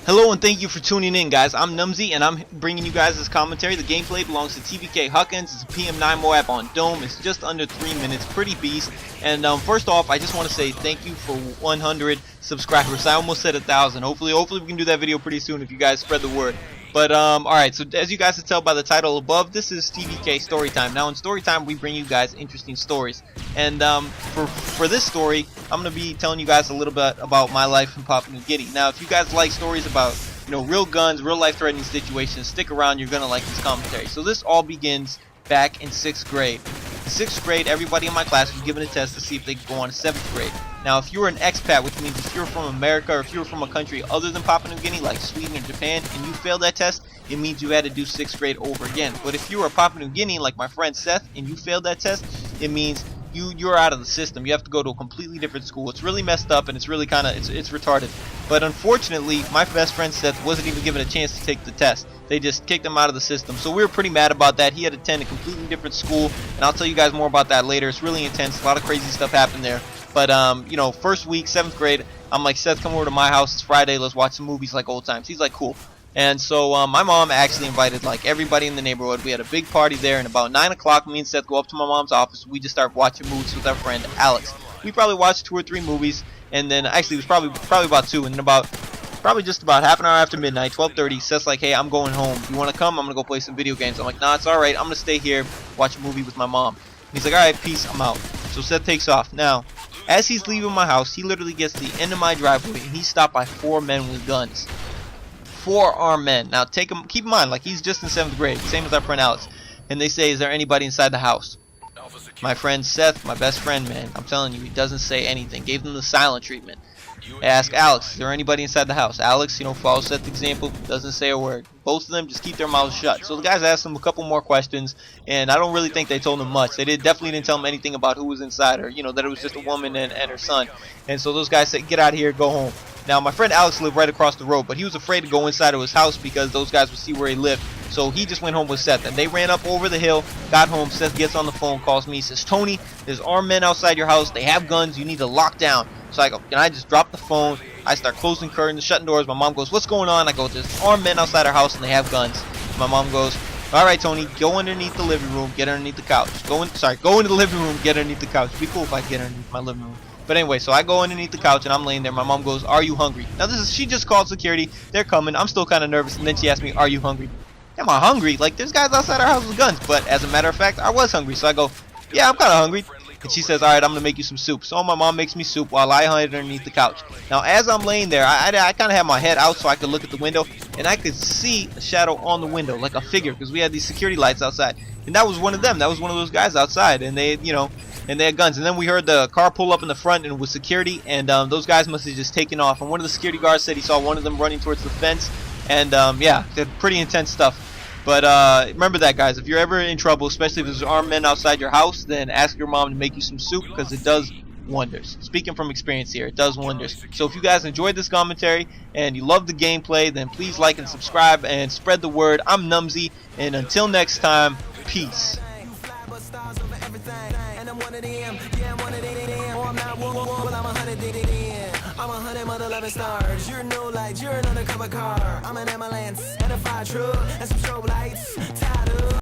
Hello and thank you for tuning in, guys. I'm Numzeee and I'm bringing you guys this commentary. The gameplay belongs to TvK Huckins. It's a PM9 MOAB on Dome. It's just under 3 minutes. Pretty beast. And first off, I just want to say thank you for 100 subscribers. I almost said 1,000. Hopefully we can do that video pretty soon if you guys spread the word. But alright, so as you guys can tell by the title above, this is TvK Storytime. Now in Storytime we bring you guys interesting stories. And for this story, I'm going to be telling you guys a little bit about my life in Papua New Guinea. Now if you guys like stories about, you know, real guns, real life threatening situations, stick around, you're going to like this commentary. So this all begins back in 6th grade. In 6th grade, everybody in my class was given a test to see if they could go on to 7th grade. Now, if you were an expat, which means if you're from America or if you're from a country other than Papua New Guinea, like Sweden or Japan, and you failed that test, it means you had to do 6th grade over again. But if you were a Papua New Guinean, like my friend Seth, and you failed that test, it means you're out of the system. You have to go to a completely different school. It's really messed up and it's really kind of it's retarded. But unfortunately, my best friend Seth wasn't even given a chance to take the test. They just kicked him out of the system. So we were pretty mad about that. He had to attend a completely different school, and I'll tell you guys more about that later. It's really intense. A lot of crazy stuff happened there. But you know, first week, 7th grade, I'm like, Seth, come over to my house. It's Friday. Let's watch some movies like old times. He's like, cool. And so my mom actually invited like everybody in the neighborhood. We had a big party there, and about 9 o'clock, me and Seth go up to my mom's office. We just start watching movies with our friend Alex. We probably watched 2 or 3 movies, and then actually it was probably about 2, and then probably just about half an hour after midnight, 12:30, Seth's like, hey, I'm going home. You want to come? I'm going to go play some video games. I'm like, nah, it's alright. I'm going to stay here, watch a movie with my mom. And he's like, alright, peace, I'm out. So Seth takes off. Now, as he's leaving my house, he literally gets to the end of my driveway, and he's stopped by 4 men with guns. 4 armed men. Now keep in mind, like, he's just in 7th grade, same as our friend Alex. And they say, is there anybody inside the house? My friend Seth, my best friend, man, I'm telling you, he doesn't say anything. Gave them the silent treatment. I ask Alex, is there anybody inside the house? Alex, you know, follows Seth's example, doesn't say a word. Both of them just keep their mouths shut. So the guys asked him a couple more questions, and I don't really think they told him much. They definitely didn't tell him anything about who was inside, or, you know, that it was just a woman and her son. And so those guys said, get out of here, go home. Now, my friend Alex lived right across the road, but he was afraid to go inside of his house because those guys would see where he lived. So he just went home with Seth, and they ran up over the hill, got home. Seth gets on the phone, calls me, says, Tony, there's armed men outside your house. They have guns. You need to lock down. So I go, and I just drop the phone. I start closing curtains, shutting doors. My mom goes, what's going on? I go, there's armed men outside our house, and they have guns. My mom goes, all right, Tony, go underneath the living room, get underneath the couch. Go into the living room, get underneath the couch. It'd be cool if I get underneath my living room. But anyway, so I go underneath the couch and I'm laying there. My mom goes, are you hungry? Now she just called security. They're coming. I'm still kind of nervous. And then she asked me, are you hungry? Am I hungry? Like, there's guys outside our house with guns. But as a matter of fact, I was hungry. So I go, yeah, I'm kind of hungry. And she says, all right, I'm going to make you some soup. So my mom makes me soup while I hide underneath the couch. Now, as I'm laying there, I kind of had my head out so I could look at the window. And I could see a shadow on the window, like a figure, because we had these security lights outside. And that was one of them. That was one of those guys outside. And they, you know, and they had guns. And then we heard the car pull up in the front, and it was security. And those guys must have just taken off. And one of the security guards said he saw one of them running towards the fence. And yeah, they're pretty intense stuff. But remember that, guys. If you're ever in trouble, especially if there's armed men outside your house, then ask your mom to make you some soup, because it does wonders. Speaking from experience here, it does wonders. So if you guys enjoyed this commentary and you love the gameplay, then please like and subscribe and spread the word. I'm Numzeee, and until next time, peace. I'm 100 mother 11 stars. You're no light, you're an undercover car. I'm an ambulance and a fire truck and some strobe lights. Tied up.